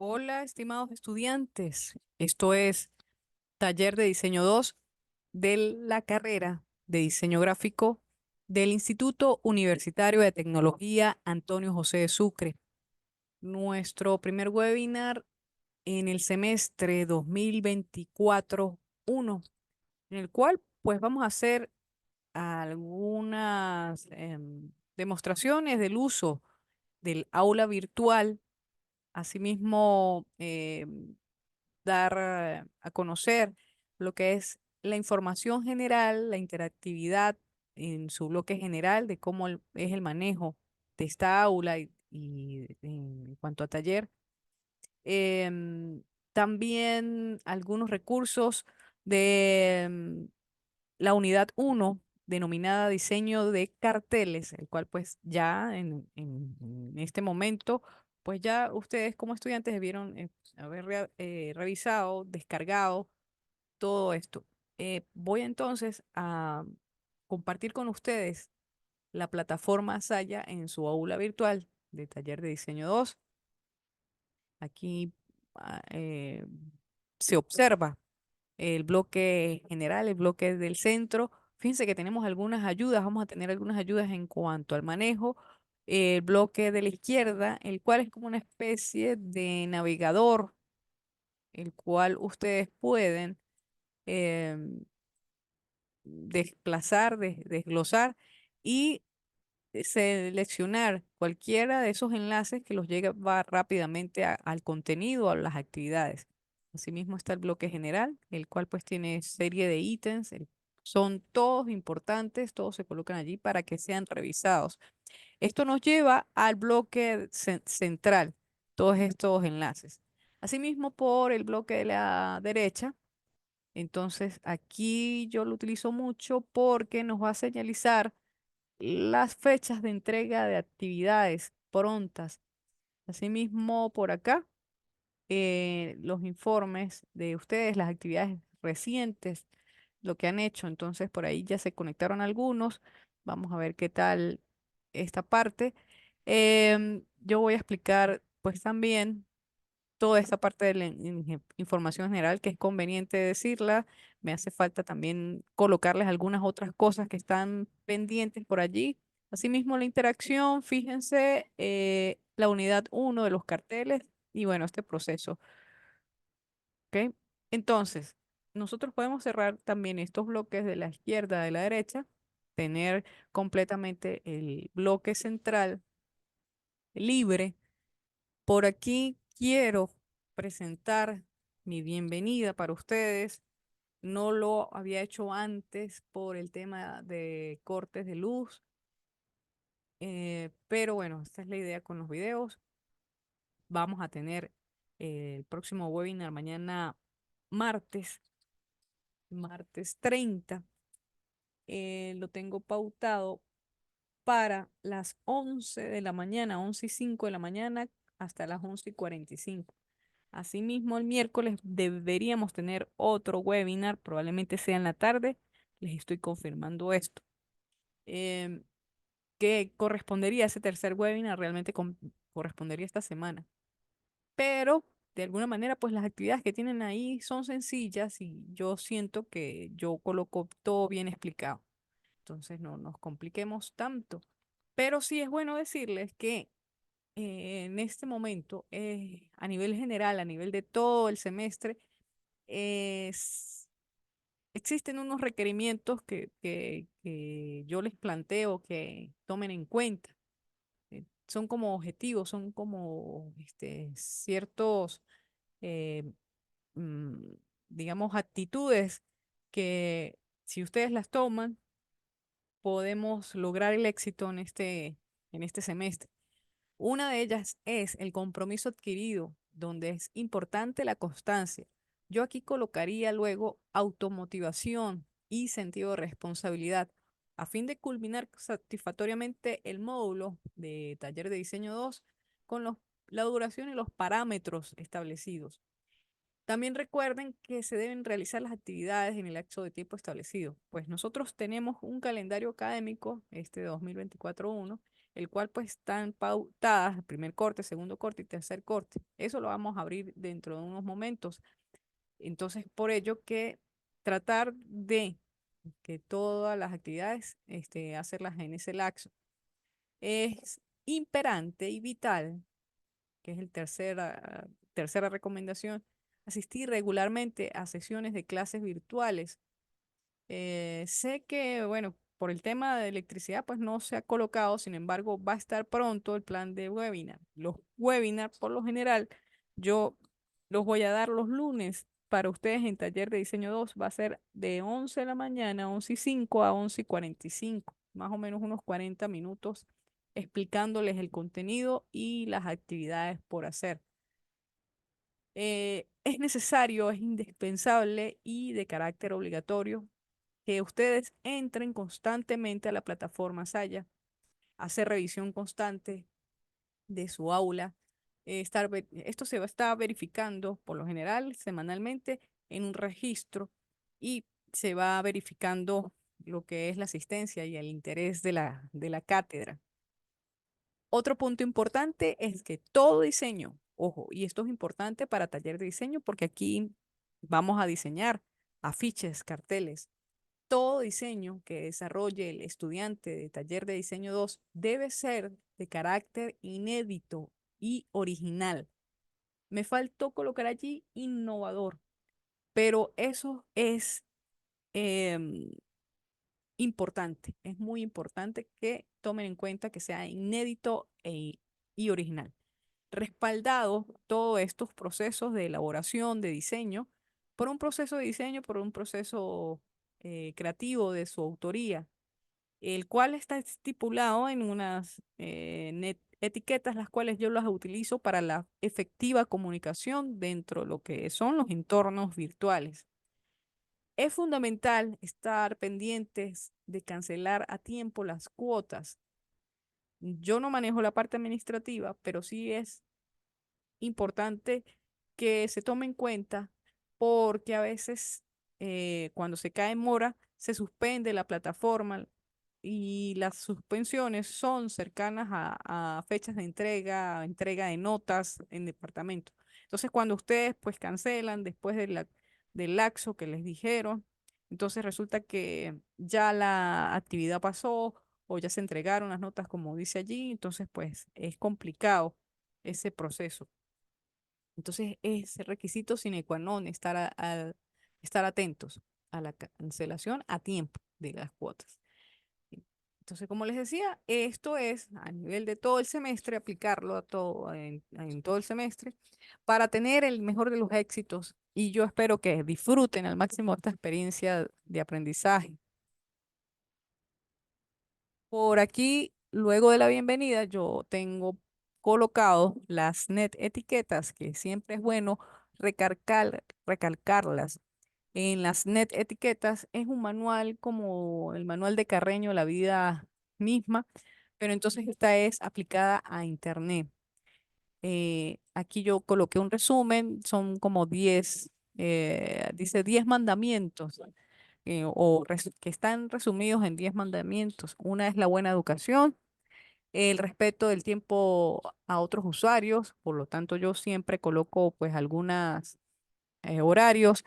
Hola, estimados estudiantes. Esto es Taller de Diseño 2 de la carrera de Diseño Gráfico del Instituto Universitario de Tecnología Antonio José de Sucre. Nuestro primer webinar en el semestre 2024-1, en el cual pues vamos a hacer algunas demostraciones del uso del aula virtual. Asimismo, dar a conocer lo que es la información general, la interactividad en su bloque general de cómo es el manejo de esta aula y en cuanto a taller. También algunos recursos de la unidad uno denominada diseño de carteles, el cual pues ya en este momento, pues ya ustedes como estudiantes debieron haber revisado, descargado todo esto. Voy entonces a compartir con ustedes la plataforma Saya en su aula virtual de taller de diseño 2. Aquí se observa el bloque general, el bloque del centro. Fíjense que tenemos algunas ayudas, vamos a tener algunas ayudas en cuanto al manejo. El bloque de la izquierda, el cual es como una especie de navegador, el cual ustedes pueden em, desplazar, desglosar y seleccionar cualquiera de esos enlaces que los lleva rápidamente al contenido, a las actividades. Asimismo está el bloque general, el cual pues tiene serie de ítems, son todos importantes, todos se colocan allí para que sean revisados. Esto nos lleva al bloque central, todos estos enlaces. Asimismo, por el bloque de la derecha, entonces aquí yo lo utilizo mucho porque nos va a señalizar las fechas de entrega de actividades prontas. Asimismo, por acá, los informes de ustedes, las actividades recientes, lo que han hecho. Entonces, por ahí ya se conectaron algunos. Vamos a ver qué tal esta parte. Yo voy a explicar, pues también toda esta parte de la información general que es conveniente decirla. Me hace falta también colocarles algunas otras cosas que están pendientes por allí. Asimismo, la interacción, fíjense, la unidad uno de los carteles y bueno, este proceso. ¿Ok? Entonces, nosotros podemos cerrar también estos bloques de la izquierda, de la derecha, tener completamente el bloque central libre. Por aquí quiero presentar mi bienvenida para ustedes. No lo había hecho antes por el tema de cortes de luz, pero bueno, esta es la idea con los videos. Vamos a tener el próximo webinar mañana martes, martes 30. Lo tengo pautado para las 11 de la mañana, 11:05 de la mañana hasta las 11:45. Asimismo, el miércoles deberíamos tener otro webinar, probablemente sea en la tarde. Les estoy confirmando esto. Em, que correspondería a ese tercer webinar, realmente correspondería esta semana. Pero de alguna manera, pues las actividades que tienen ahí son sencillas y yo siento que yo coloco todo bien explicado. Entonces no nos compliquemos tanto. Pero sí es bueno decirles que en este momento, a nivel general, a nivel de todo el semestre, es- existen unos requerimientos que yo les planteo que tomen en cuenta. Son como objetivos, son como ciertos, eh, mm, digamos, actitudes que si ustedes las toman, podemos lograr el éxito en este semestre. Una de ellas es el compromiso adquirido, donde es importante la constancia. Yo aquí colocaría luego automotivación y sentido de responsabilidad a fin de culminar satisfactoriamente el módulo de taller de diseño 2 con la duración y los parámetros establecidos. También recuerden que se deben realizar las actividades en el lapso de tiempo establecido, pues nosotros tenemos un calendario académico, este 2024-1, el cual pues están pautadas, el primer corte, segundo corte y tercer corte. Eso lo vamos a abrir dentro de unos momentos. Entonces, por ello que tratar de que todas las actividades, hacerlas en ese lapso. Es imperante y vital, que es el tercera recomendación, asistir regularmente a sesiones de clases virtuales. Sé que, bueno, por el tema de electricidad, pues no se ha colocado, sin embargo, va a estar pronto el plan de webinar. Los webinars, por lo general, yo los voy a dar los lunes para ustedes en Taller de Diseño 2. Va a ser de 11 de la mañana, 11:05 a 11:45, más o menos unos 40 minutos explicándoles el contenido y las actividades por hacer. Es necesario, es indispensable y de carácter obligatorio que ustedes entren constantemente a la plataforma Saya, hacer revisión constante de su aula. Esto se va a estar verificando por lo general semanalmente en un registro y se va verificando lo que es la asistencia y el interés de la cátedra. Otro punto importante es que todo diseño, ojo, y esto es importante para taller de diseño porque aquí vamos a diseñar afiches, carteles. Todo diseño que desarrolle el estudiante de taller de diseño 2 debe ser de carácter inédito y original. Me faltó colocar allí innovador, pero eso es em, importante. Es muy importante que tomen en cuenta que sea inédito y original. Respaldado todos estos procesos de elaboración, de diseño, por un proceso de diseño, por un proceso creativo de su autoría, el cual está estipulado en unas etiquetas, las cuales yo las utilizo para la efectiva comunicación dentro de lo que son los entornos virtuales. Es fundamental estar pendientes de cancelar a tiempo las cuotas. Yo no manejo la parte administrativa, pero sí es importante que se tome en cuenta porque a veces cuando se cae en mora se suspende la plataforma y las suspensiones son cercanas a fechas de entrega de notas en departamento. Entonces, cuando ustedes pues cancelan después del laxo que les dijeron, entonces resulta que ya la actividad pasó o ya se entregaron las notas como dice allí, entonces pues es complicado ese proceso. Entonces es requisito sine qua non estar atentos a la cancelación a tiempo de las cuotas. Entonces, como les decía, esto es a nivel de todo el semestre, aplicarlo a todo, en todo el semestre para tener el mejor de los éxitos. Y yo espero que disfruten al máximo esta experiencia de aprendizaje. Por aquí, luego de la bienvenida, yo tengo colocado las net etiquetas, que siempre es bueno recalcarlas. En las net etiquetas es un manual como el manual de Carreño, la vida misma, pero entonces esta es aplicada a Internet. Aquí yo coloqué un resumen, son como 10, dice 10 mandamientos, que están resumidos en 10 mandamientos. Una es la buena educación, el respeto del tiempo a otros usuarios, por lo tanto yo siempre coloco pues algunos horarios.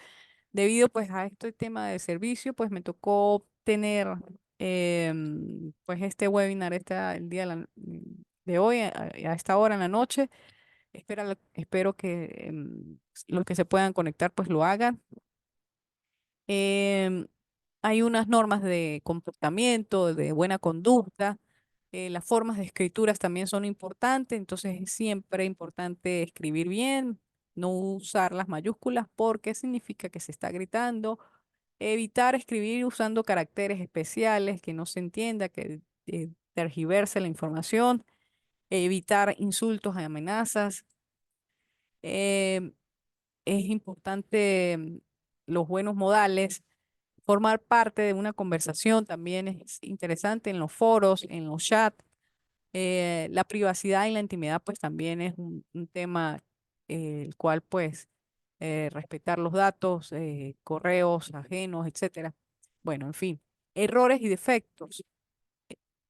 Debido pues a este tema de servicio, pues me tocó tener pues este webinar el día de hoy a esta hora en la noche. Espero que los que se puedan conectar pues lo hagan. Em, Hay unas normas de comportamiento, de buena conducta. Las formas de escrituras también son importantes, entonces es siempre importante escribir bien, no usar las mayúsculas porque significa que se está gritando. Evitar escribir usando caracteres especiales, que no se entienda, que tergiverse la información. Evitar insultos y amenazas. em, es importante los buenos modales. Formar parte de una conversación también es interesante en los foros, en los chats. La privacidad y la intimidad pues también es un tema el cual pues respetar los datos, correos ajenos, etcétera. Bueno, en fin, errores y defectos.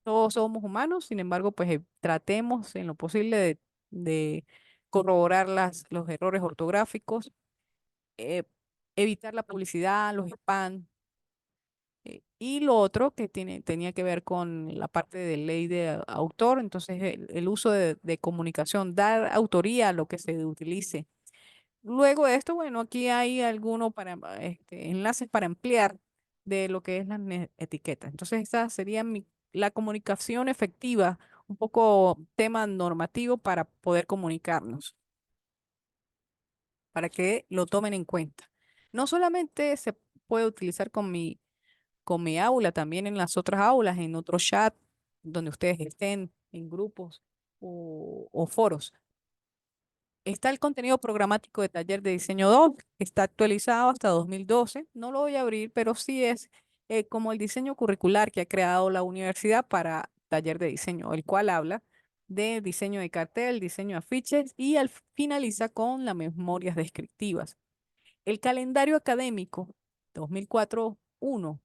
Todos somos humanos, sin embargo, pues tratemos en lo posible de corroborar los errores ortográficos, eh, evitar la publicidad, los spam. Y lo otro que tenía que ver con la parte de ley de autor, entonces el uso de comunicación, dar autoría a lo que se utilice. Luego de esto, bueno, aquí hay algunos enlaces para ampliar de lo que es las etiquetas. Entonces, esa sería la comunicación efectiva, un poco tema normativo para poder comunicarnos, para que lo tomen en cuenta. No solamente se puede utilizar con mi aula, también en las otras aulas, en otros chat, donde ustedes estén, en grupos o foros. Está el contenido programático de taller de diseño 2, que está actualizado hasta 2012. No lo voy a abrir, pero sí es como el diseño curricular que ha creado la universidad para taller de diseño, el cual habla de diseño de cartel, diseño de afiches y finaliza con las memorias descriptivas. El calendario académico 2004-1,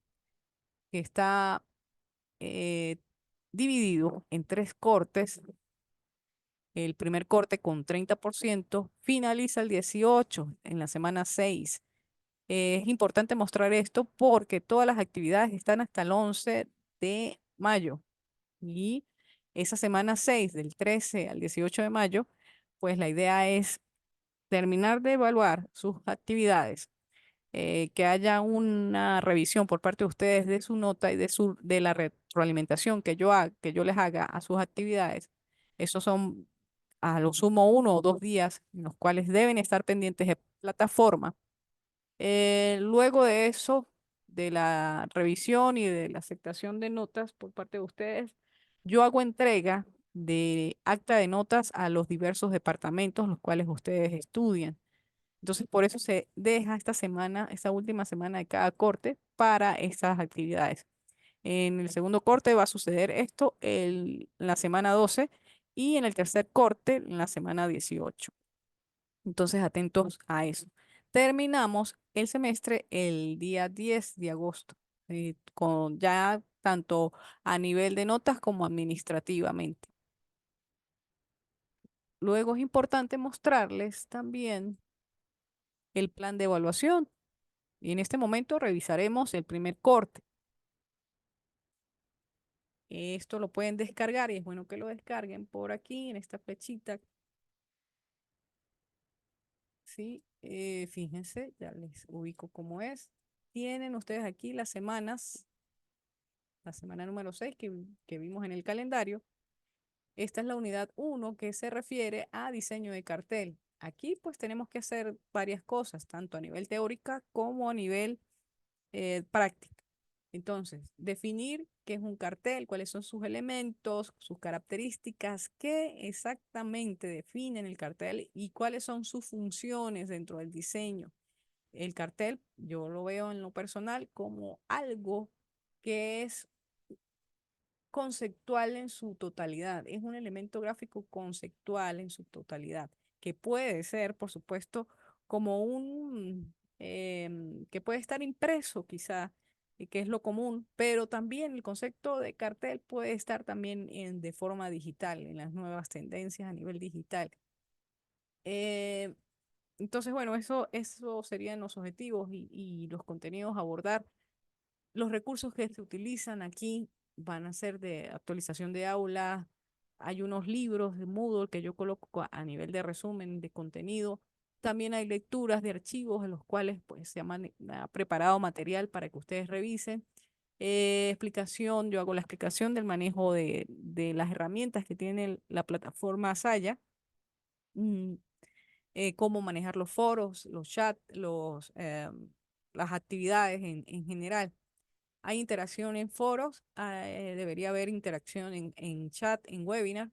que está eh, dividido en tres cortes. El primer corte con 30% finaliza el 18 en la semana 6. Es importante mostrar esto porque todas las actividades están hasta el 11 de mayo y esa semana 6 del 13 al 18 de mayo, pues la idea es terminar de evaluar sus actividades, que haya una revisión por parte de ustedes de su nota y de la retroalimentación que yo les haga a sus actividades. Esos son a lo sumo 1 o 2 días en los cuales deben estar pendientes de plataforma. Luego de eso, de la revisión y de la aceptación de notas por parte de ustedes, yo hago entrega de acta de notas a los diversos departamentos los cuales ustedes estudian. Entonces, por eso se deja esta semana, esta última semana de cada corte para estas actividades. En el segundo corte va a suceder esto en la semana 12 y en el tercer corte en la semana 18. Entonces, atentos a eso. Terminamos el semestre el día 10 de agosto, con ya tanto a nivel de notas como administrativamente. Luego es importante mostrarles también el plan de evaluación. Y en este momento revisaremos el primer corte. Esto lo pueden descargar y es bueno que lo descarguen por aquí en esta flechita. Sí, fíjense, ya les ubico cómo es. Tienen ustedes aquí las semanas, la semana número 6 que vimos en el calendario. Esta es la unidad 1 que se refiere a diseño de cartel. Aquí pues tenemos que hacer varias cosas, tanto a nivel teórica como a nivel práctica. Entonces, definir qué es un cartel, cuáles son sus elementos, sus características, qué exactamente definen el cartel y cuáles son sus funciones dentro del diseño. El cartel, yo lo veo en lo personal como algo que es conceptual en su totalidad, es un elemento gráfico conceptual en su totalidad, que puede ser, por supuesto, como que puede estar impreso quizá, y que es lo común, pero también el concepto de cartel puede estar también de forma digital, en las nuevas tendencias a nivel digital. Eh, entonces, bueno, eso serían los objetivos y los contenidos a abordar. Los recursos que se utilizan aquí van a ser de actualización de aula. Hay unos libros de Moodle que yo coloco a nivel de resumen de contenido. También hay lecturas de archivos en los cuales pues, ha preparado material para que ustedes revisen. Explicación, yo hago la explicación del manejo de las herramientas que tiene la plataforma Saya. mm, Cómo manejar los foros, los chats, las actividades en general. Hay interacción en foros, debería haber interacción en chat, en webinar.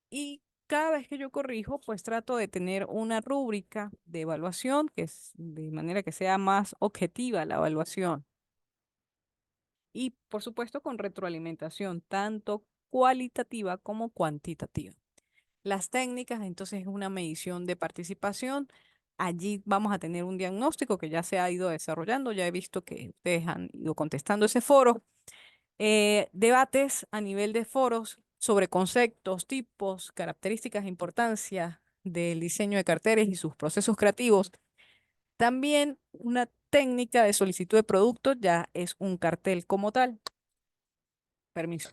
Y cada vez que yo corrijo, pues trato de tener una rúbrica de evaluación, que es de manera que sea más objetiva la evaluación. Y por supuesto con retroalimentación, tanto cualitativa como cuantitativa. Las técnicas, entonces, es una medición de participación. Allí vamos a tener un diagnóstico que ya se ha ido desarrollando. Ya he visto que ustedes han ido contestando ese foro. Debates a nivel de foros sobre conceptos, tipos, características e importancia del diseño de carteles y sus procesos creativos. También una técnica de solicitud de productos ya es un cartel como tal. Permiso.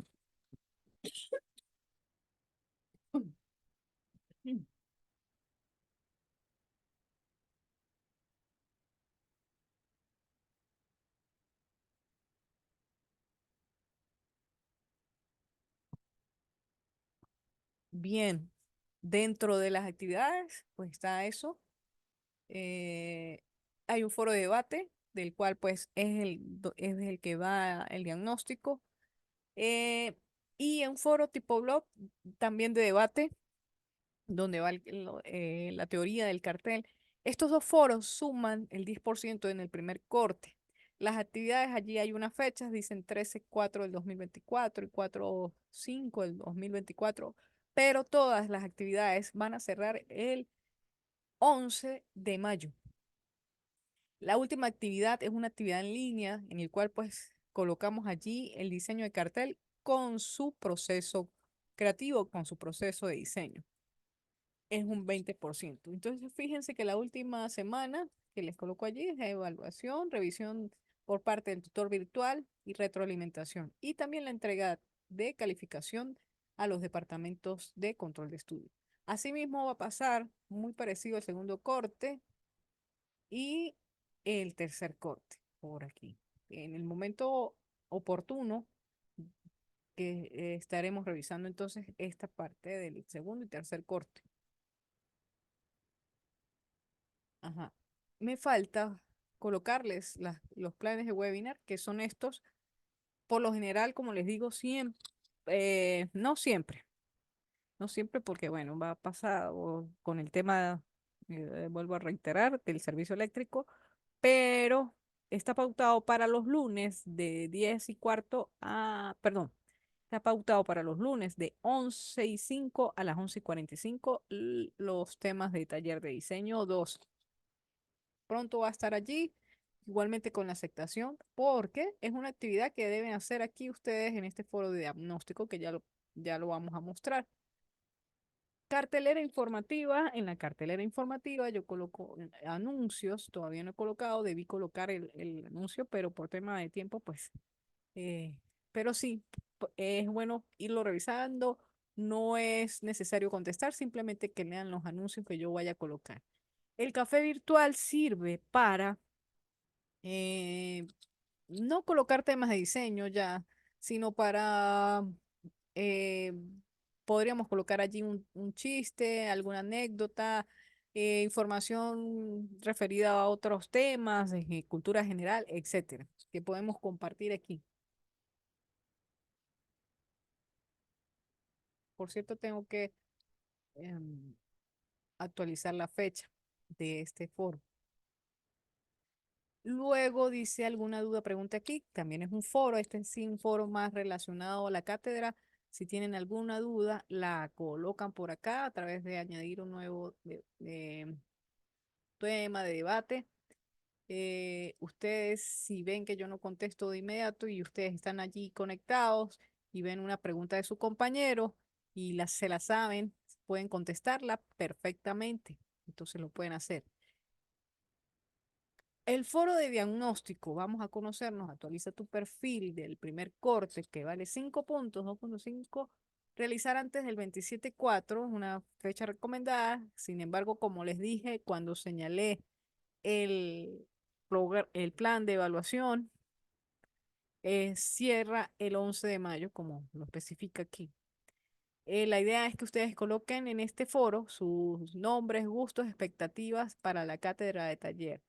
Bien, dentro de las actividades, pues está eso. Eh, Hay un foro de debate, del cual pues es el que va el diagnóstico. Eh, y un foro tipo blog, también de debate, donde va la teoría del cartel. Estos dos foros suman el 10% en el primer corte. Las actividades allí hay unas fechas, dicen 13/4 del 2024 y 4/5 del 2024, pero todas las actividades van a cerrar el 11 de mayo. La última actividad es una actividad en línea en el cual pues colocamos allí el diseño de cartel con su proceso creativo, con su proceso de diseño. Es un 20%. Entonces, fíjense que la última semana que les coloco allí es evaluación, revisión por parte del tutor virtual y retroalimentación. Y también la entrega de calificación a los departamentos de control de estudio. Asimismo, va a pasar muy parecido al segundo corte y el tercer corte por aquí. En el momento oportuno que estaremos revisando entonces esta parte del segundo y tercer corte. Ajá. Me falta colocarles los planes de webinar, que son estos, por lo general, como les digo, siempre, no siempre, no siempre porque, bueno, va pasado con el tema, vuelvo a reiterar, del servicio eléctrico, pero está pautado para los lunes de 10:15 perdón, está pautado para los lunes de 11:05 a las 11:45 los temas de taller de diseño 2. Pronto va a estar allí, igualmente con la aceptación, porque es una actividad que deben hacer aquí ustedes en este foro de diagnóstico que ya lo vamos a mostrar. Cartelera informativa, en la cartelera informativa yo coloco anuncios, todavía no he colocado, debí colocar el anuncio, pero por tema de tiempo, pues, eh, pero sí, es bueno irlo revisando, no es necesario contestar, simplemente que lean los anuncios que yo vaya a colocar. El café virtual sirve para eh, no colocar temas de diseño ya, sino para, eh, podríamos colocar allí un chiste, alguna anécdota, información referida a otros temas, cultura general, etcétera, que podemos compartir aquí. Por cierto, tengo que em, actualizar la fecha de este foro. Luego dice alguna duda, pregunta aquí. También es un foro, este es sí un foro más relacionado a la cátedra. Si tienen alguna duda, la colocan por acá a través de añadir un nuevo tema de debate. Ustedes, si ven que yo no contesto de inmediato y ustedes están allí conectados y ven una pregunta de su compañero y se la saben, pueden contestarla perfectamente. Entonces lo pueden hacer. El foro de diagnóstico, vamos a conocernos, actualiza tu perfil del primer corte que vale 5 puntos, 2.5, realizar antes del 27/4, una fecha recomendada. Sin embargo, como les dije, cuando señalé el, el plan de evaluación, cierra el 11 de mayo, como lo especifica aquí. La idea es que ustedes coloquen en este foro sus nombres, gustos, expectativas para la cátedra de taller.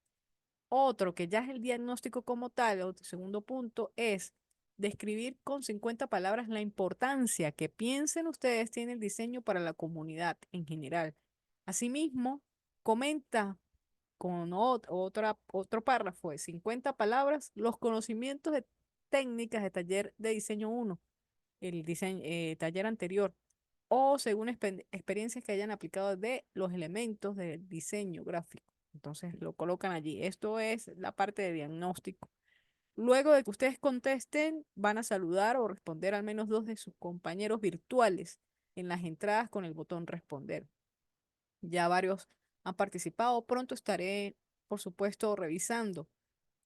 Otro que ya es el diagnóstico como tal, el segundo punto, es describir con 50 palabras la importancia que piensen ustedes tiene el diseño para la comunidad en general. Asimismo, comenta con otro párrafo de 50 palabras los conocimientos de técnicas de taller de diseño uno, el diseño, taller anterior, o según experiencias que hayan aplicado de los elementos del diseño gráfico. Entonces lo colocan allí. Esto es la parte de diagnóstico. Luego de que ustedes contesten, van a saludar o responder al menos dos de sus compañeros virtuales en las entradas con el botón responder. Ya varios han participado. Pronto estaré, por supuesto, revisando.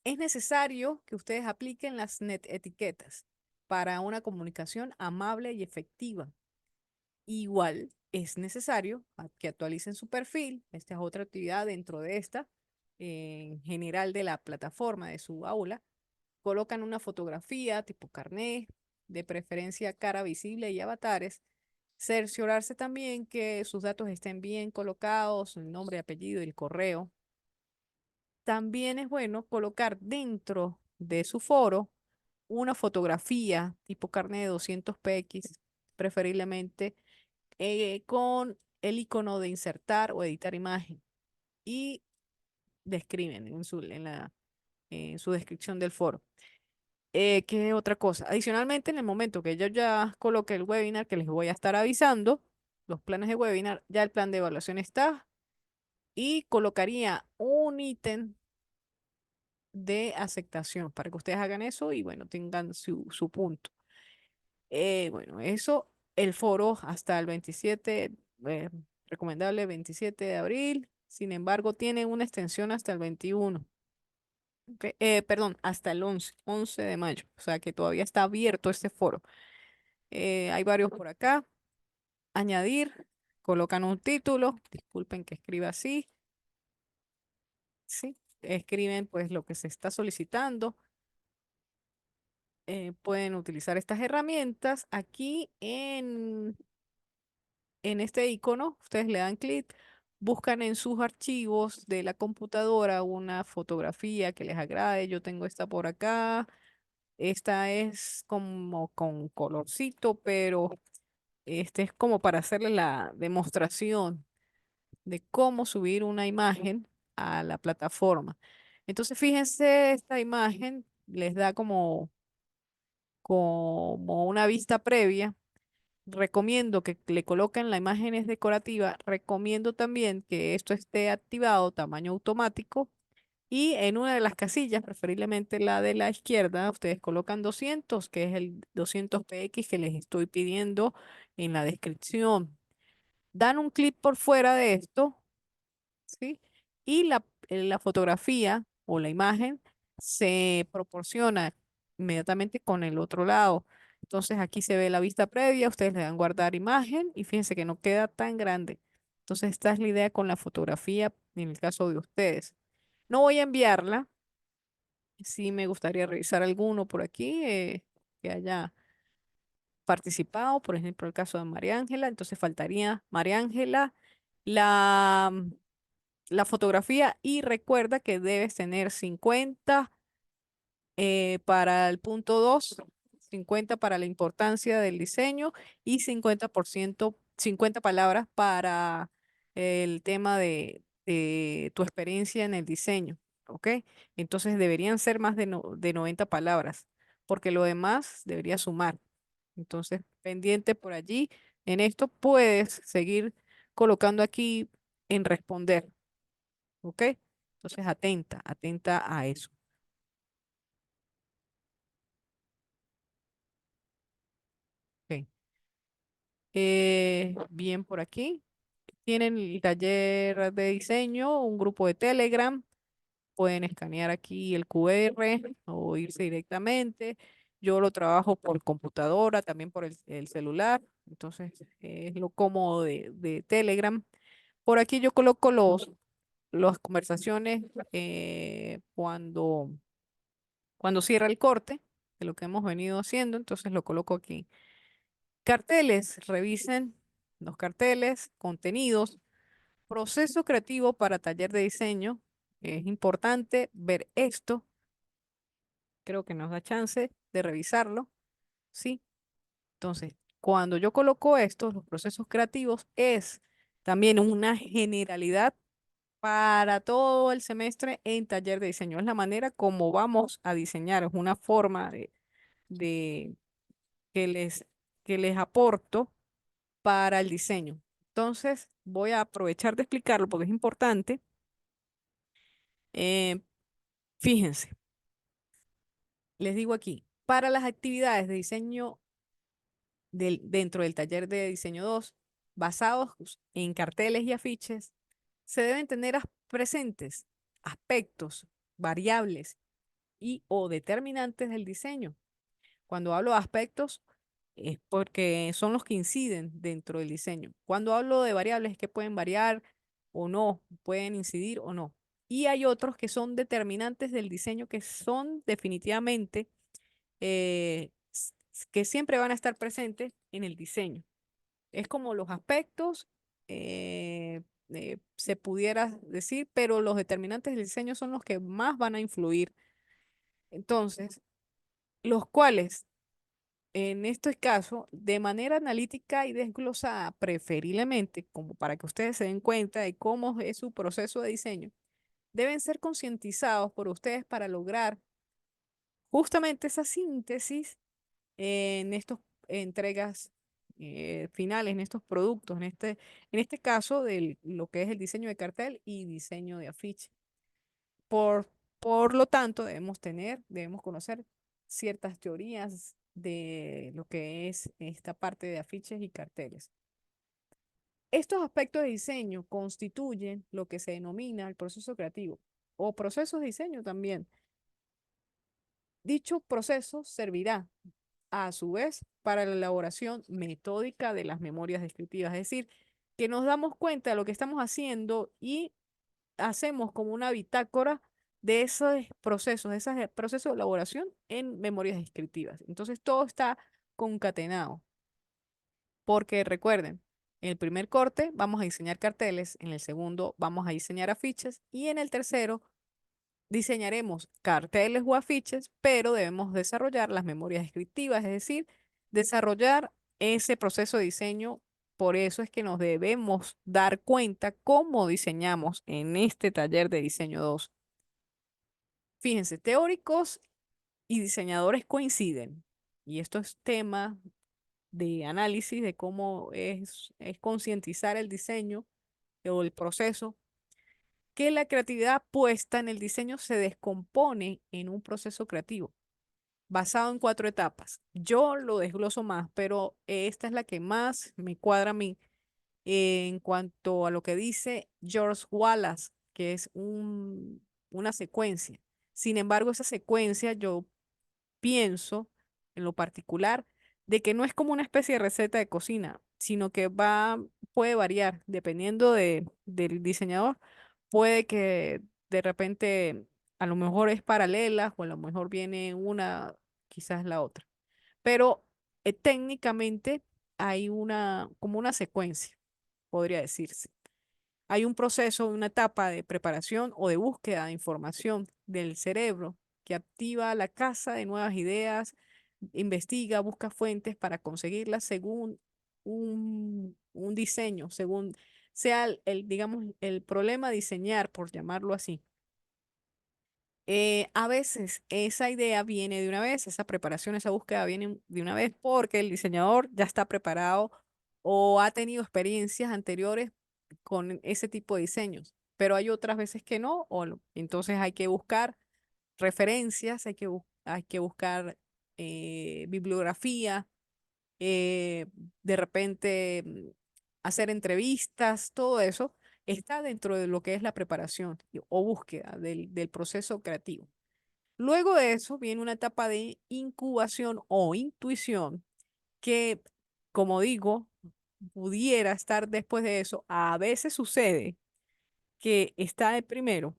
Es necesario que ustedes apliquen las net etiquetas para una comunicación amable y efectiva. Igual es necesario que actualicen su perfil. Esta es otra actividad dentro de esta, en general de la plataforma de su aula. Colocan una fotografía tipo carnet, de preferencia cara visible y avatares. Cerciorarse también que sus datos estén bien colocados, el nombre, apellido y el correo. También es bueno colocar dentro de su foro una fotografía tipo carnet de 200 px, preferiblemente con el icono de insertar o editar imagen. Y describen en su descripción del foro. ¿Qué otra cosa? Adicionalmente, en el momento que yo ya coloque el webinar, que les voy a estar avisando, los planes de webinar, ya el plan de evaluación está y colocaría un ítem de aceptación para que ustedes hagan eso y bueno, tengan su punto. Bueno, eso, el foro hasta el 27, eh, recomendable 27 de abril, sin embargo, tiene una extensión hasta el 21. Ok, perdón, hasta el 11 de mayo, o sea que todavía está abierto este foro. Hay varios por acá. Añadir, colocan un título, disculpen que escriba así, sí, escriben pues lo que se está solicitando. Pueden utilizar estas herramientas aquí en este icono, ustedes le dan clic, buscan en sus archivos de la computadora una fotografía que les agrade. Yo tengo esta por acá. Esta es como con colorcito, pero este es como para hacerle la demostración de cómo subir una imagen a la plataforma. Entonces, fíjense, esta imagen les da como una vista previa. Recomiendo que le coloquen la imagen es decorativa. Recomiendo también que esto esté activado, tamaño automático. Y en una de las casillas, preferiblemente la de la izquierda, ustedes colocan 200, que es el 200 px que les estoy pidiendo en la descripción. Dan un clic por fuera de esto, ¿sí? Y la fotografía o la imagen se proporciona inmediatamente con el otro lado. Entonces aquí se ve la vista previa, ustedes le dan guardar imagen y fíjense que no queda tan grande. Entonces esta es la idea con la fotografía en el caso de ustedes. No voy a enviarla, sí me gustaría revisar alguno por aquí que haya participado, por ejemplo el caso de María Ángela, entonces faltaría María Ángela, la la fotografía y recuerda que debes tener 50 para el punto 2, 50 para la importancia del diseño y 50%, 50 palabras para el tema de tu experiencia en el diseño, ¿ok? Entonces deberían ser más de 90 palabras, porque lo demás debería sumar. Entonces, pendiente por allí, en esto puedes seguir colocando aquí en responder. ¿Ok? Entonces, atenta, atenta a eso. Ok. Bien por aquí. Tienen el taller de diseño, un grupo de Telegram. Pueden escanear aquí el QR o irse directamente. Yo lo trabajo por computadora, también por el celular. Entonces, es lo cómodo de Telegram. Por aquí yo coloco las conversaciones cuando cierra el corte de lo que hemos venido haciendo, entonces lo coloco aquí. Carteles, revisen los carteles, contenidos, proceso creativo para taller de diseño. Es importante ver esto, creo que nos da chance de revisarlo, ¿sí? Entonces, cuando yo coloco esto, los procesos creativos, es también una generalidad para todo el semestre en taller de diseño. Es la manera como vamos a diseñar, es una forma de que que les aporto para el diseño. Entonces, voy a aprovechar de explicarlo porque es importante. Eh, Fíjense, Les digo aquí, para las actividades de diseño dentro del taller de diseño 2, basados en carteles y afiches, se deben tener presentes aspectos, variables y o determinantes del diseño. Cuando hablo de aspectos, es porque son los que inciden dentro del diseño. Cuando hablo de variables, es que pueden variar o no, pueden incidir o no. Y hay otros que son determinantes del diseño que son definitivamente que siempre van a estar presentes en el diseño. Es como los aspectos, se pudiera decir, pero los determinantes del diseño son los que más van a influir. Entonces, los cuales, en este caso, de manera analítica y desglosada, preferiblemente, como para que ustedes se den cuenta de cómo es su proceso de diseño, deben ser concientizados por ustedes para lograr justamente esa síntesis en estas entregas finales, en estos productos, en este caso de lo que es el diseño de cartel y diseño de afiche. Por, por lo tanto, debemos conocer ciertas teorías de lo que es esta parte de afiches y carteles. Estos aspectos de diseño constituyen lo que se denomina el proceso creativo o procesos de diseño también. Dicho proceso servirá a su vez para la elaboración metódica de las memorias descriptivas, es decir, que nos damos cuenta de lo que estamos haciendo y hacemos como una bitácora de esos procesos, de esos procesos de elaboración en memorias descriptivas. Entonces todo está concatenado, porque recuerden, en el primer corte vamos a diseñar carteles, en el segundo vamos a diseñar afiches y en el tercero diseñaremos carteles o afiches, pero debemos desarrollar las memorias descriptivas, es decir, desarrollar ese proceso de diseño. Por eso es que nos debemos dar cuenta cómo diseñamos en este taller de diseño 2. Fíjense, teóricos y diseñadores coinciden. Y esto es tema de análisis de cómo es concientizar el diseño o el proceso, que la creatividad puesta en el diseño se descompone en un proceso creativo basado en 4 etapas. Yo lo desgloso más, pero esta es la que más me cuadra a mí en cuanto a lo que dice George Wallace, que es una secuencia. Sin embargo, esa secuencia yo pienso en lo particular de que no es como una especie de receta de cocina, sino que puede variar dependiendo del diseñador. Puede que de repente a lo mejor es paralela o a lo mejor viene una, quizás la otra. Pero técnicamente hay como una secuencia, podría decirse. Hay un proceso, una etapa de preparación o de búsqueda de información del cerebro que activa la caza de nuevas ideas, investiga, busca fuentes para conseguirlas según un diseño, según sea digamos, el problema a diseñar, por llamarlo así. A veces esa idea viene de una vez, esa preparación, esa búsqueda viene de una vez porque el diseñador ya está preparado o ha tenido experiencias anteriores con ese tipo de diseños. Pero hay otras veces que no, entonces hay que buscar referencias, hay que buscar bibliografía, de repente hacer entrevistas, todo eso está dentro de lo que es la preparación o búsqueda del proceso creativo. Luego de eso viene una etapa de incubación o intuición que, como digo, pudiera estar después de eso. A veces sucede que está de primero,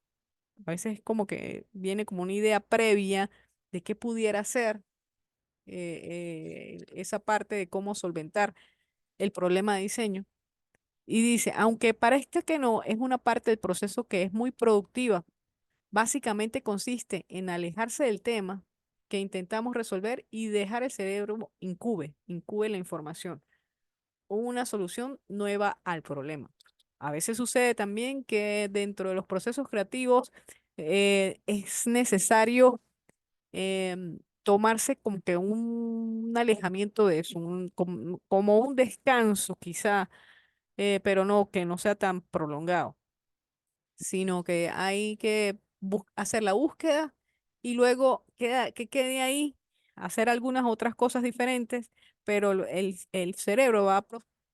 a veces es como que viene como una idea previa de qué pudiera ser esa parte de cómo solventar el problema de diseño. Y dice, aunque parezca que no, es una parte del proceso que es muy productiva. Básicamente consiste en alejarse del tema que intentamos resolver y dejar el cerebro incube la información o una solución nueva al problema. A veces sucede también que dentro de los procesos creativos es necesario tomarse como que un alejamiento de eso, como un descanso quizá, pero no que no sea tan prolongado, sino que hay que hacer la búsqueda y luego que quede ahí, hacer algunas otras cosas diferentes, pero el cerebro va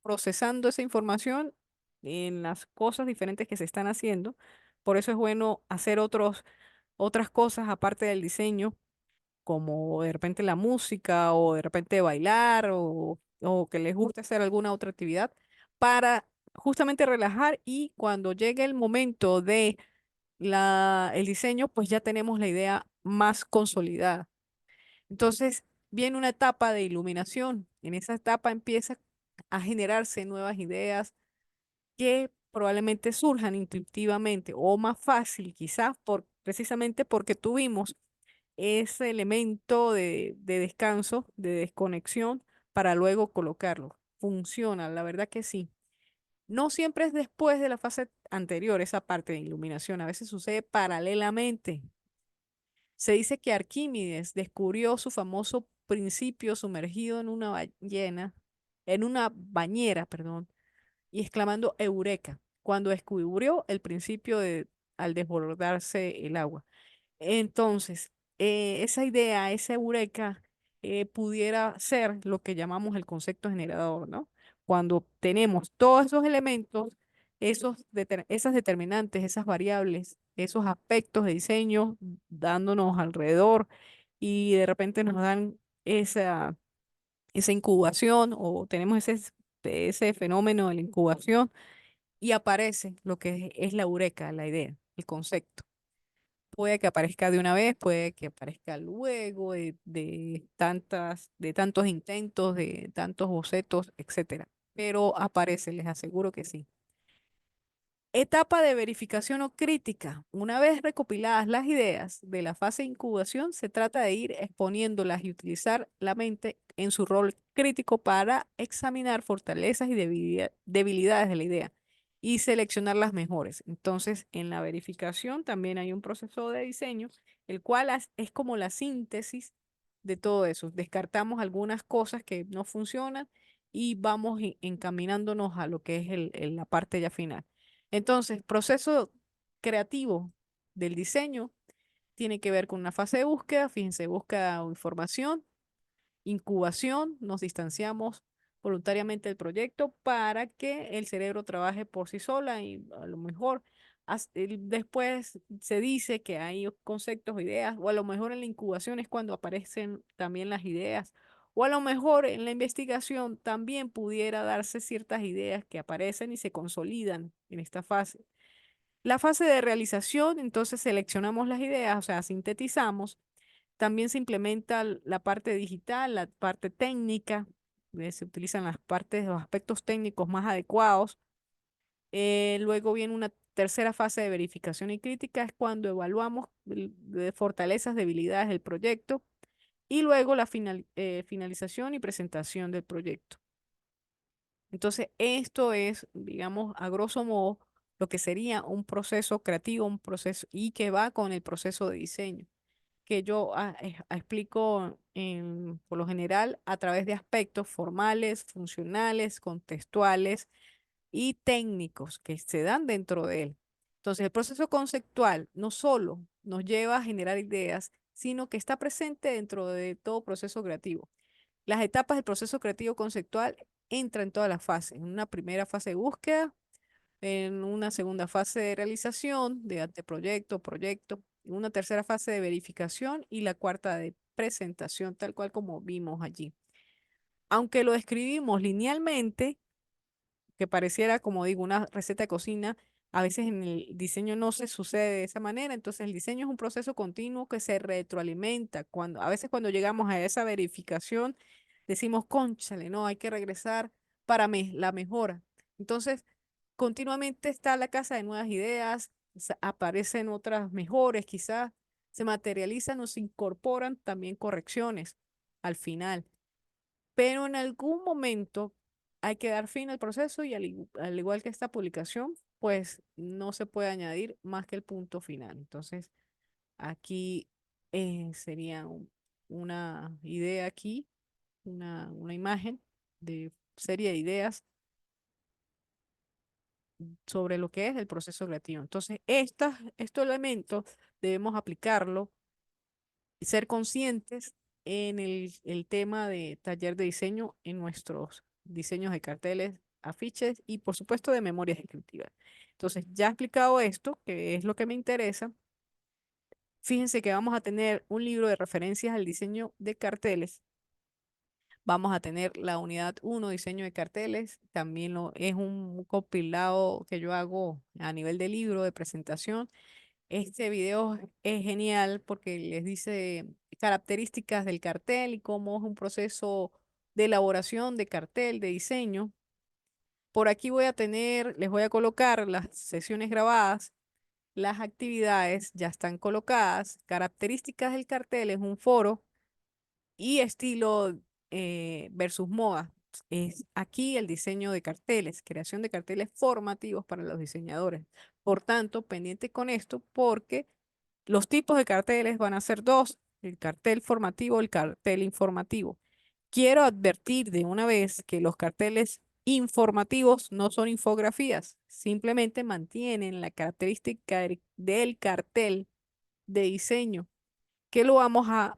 procesando esa información en las cosas diferentes que se están haciendo. Por eso es bueno hacer otras cosas aparte del diseño, como de repente la música o de repente bailar o que les guste hacer alguna otra actividad para justamente relajar y cuando llegue el momento de el diseño, pues ya tenemos la idea más consolidada. Entonces viene una etapa de iluminación. En esa etapa empieza a generarse nuevas ideas que probablemente surjan intuitivamente o más fácil quizás precisamente porque tuvimos ese elemento de descanso, de desconexión, para luego colocarlo. Funciona, la verdad que sí. No siempre es después de la fase anterior, esa parte de iluminación, a veces sucede paralelamente. Se dice que Arquímedes descubrió su famoso principio sumergido en una bañera, perdón, y exclamando Eureka, cuando descubrió el principio al desbordarse el agua. Entonces, esa idea, esa eureka, pudiera ser lo que llamamos el concepto generador, ¿no? Cuando tenemos todos esos elementos, esas determinantes, esas variables, esos aspectos de diseño dándonos alrededor y de repente nos dan esa, esa incubación o tenemos ese fenómeno de la incubación y aparece lo que es la eureka, la idea, el concepto. Puede que aparezca de una vez, puede que aparezca luego de tantos intentos, de tantos bocetos, etcétera. Pero aparece, les aseguro que sí. Etapa de verificación o crítica. Una vez recopiladas las ideas de la fase de incubación, se trata de ir exponiéndolas y utilizar la mente en su rol crítico para examinar fortalezas y debilidades de la idea y seleccionar las mejores. Entonces, en la verificación también hay un proceso de diseño, el cual es como la síntesis de todo eso. Descartamos algunas cosas que no funcionan y vamos encaminándonos a lo que es la parte ya final. Entonces, proceso creativo del diseño tiene que ver con una fase de búsqueda, fíjense, búsqueda de información, incubación, nos distanciamos voluntariamente del proyecto para que el cerebro trabaje por sí sola y a lo mejor después se dice que hay conceptos, ideas, o a lo mejor en la incubación es cuando aparecen también las ideas, o a lo mejor en la investigación también pudiera darse ciertas ideas que aparecen y se consolidan en esta fase. La fase de realización, entonces seleccionamos las ideas, o sea, sintetizamos. También se implementa la parte digital, la parte técnica, se utilizan las partes, los aspectos técnicos más adecuados. Luego viene una tercera fase de verificación y crítica, es cuando evaluamos de fortalezas, debilidades del proyecto. Y luego la finalización y presentación del proyecto. Entonces, esto es, digamos, a grosso modo, lo que sería un proceso creativo, un proceso y que va con el proceso de diseño, que yo explico por lo general a través de aspectos formales, funcionales, contextuales y técnicos que se dan dentro de él. Entonces, el proceso conceptual no solo nos lleva a generar ideas, sino que está presente dentro de todo proceso creativo. Las etapas del proceso creativo conceptual entran en todas las fases. En una primera fase de búsqueda, en una segunda fase de realización de anteproyecto, proyecto, en una tercera fase de verificación y la cuarta de presentación, tal cual como vimos allí. Aunque lo escribimos linealmente, que pareciera, como digo, una receta de cocina, a veces en el diseño no se sucede de esa manera, entonces el diseño es un proceso continuo que se retroalimenta. A veces cuando llegamos a esa verificación, decimos, cónchale, no, hay que regresar para la mejora. Entonces, continuamente está la casa de nuevas ideas, aparecen otras mejores, quizás se materializan o se incorporan también correcciones al final, pero en algún momento hay que dar fin al proceso y al igual que esta publicación, pues no se puede añadir más que el punto final. Entonces, aquí sería una idea aquí, una imagen de serie de ideas sobre lo que es el proceso creativo. Entonces, estos elementos debemos aplicarlo ser conscientes en el tema de taller de diseño en nuestros diseños de carteles, afiches y por supuesto de memorias descriptivas. Entonces, ya explicado esto, que es lo que me interesa, fíjense que vamos a tener un libro de referencias al diseño de carteles. Vamos a tener la unidad uno diseño de carteles. También es un compilado que yo hago a nivel de libro de presentación. Este video es genial porque les dice características del cartel y cómo es un proceso de elaboración de cartel, de diseño. Por aquí voy a tener, les voy a colocar las sesiones grabadas, las actividades ya están colocadas, características del cartel es un foro y estilo versus moda. Es aquí el diseño de carteles, creación de carteles formativos para los diseñadores. Por tanto, pendiente con esto porque los tipos de carteles van a ser dos, el cartel formativo, el cartel informativo. Quiero advertir de una vez que los carteles informativos no son infografías, simplemente mantienen la característica del cartel de diseño, que lo vamos a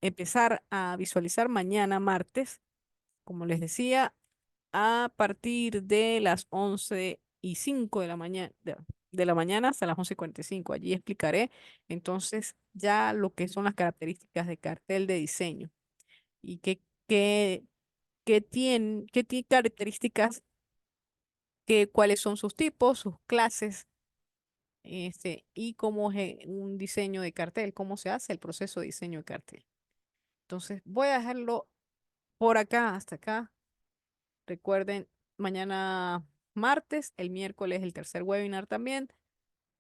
empezar a visualizar mañana martes, como les decía, a partir de las 11:05 de la mañana, de la mañana hasta las 11:45. Allí explicaré entonces ya lo que son las características de cartel de diseño y qué, qué tiene características, cuáles son sus tipos, sus clases, y cómo es un diseño de cartel, cómo se hace el proceso de diseño de cartel. Entonces voy a dejarlo por acá, hasta acá. Recuerden, mañana martes, el miércoles el tercer webinar también,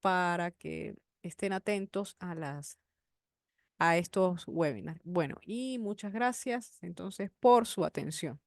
para que estén atentos a estos webinars. Bueno, y muchas gracias entonces por su atención.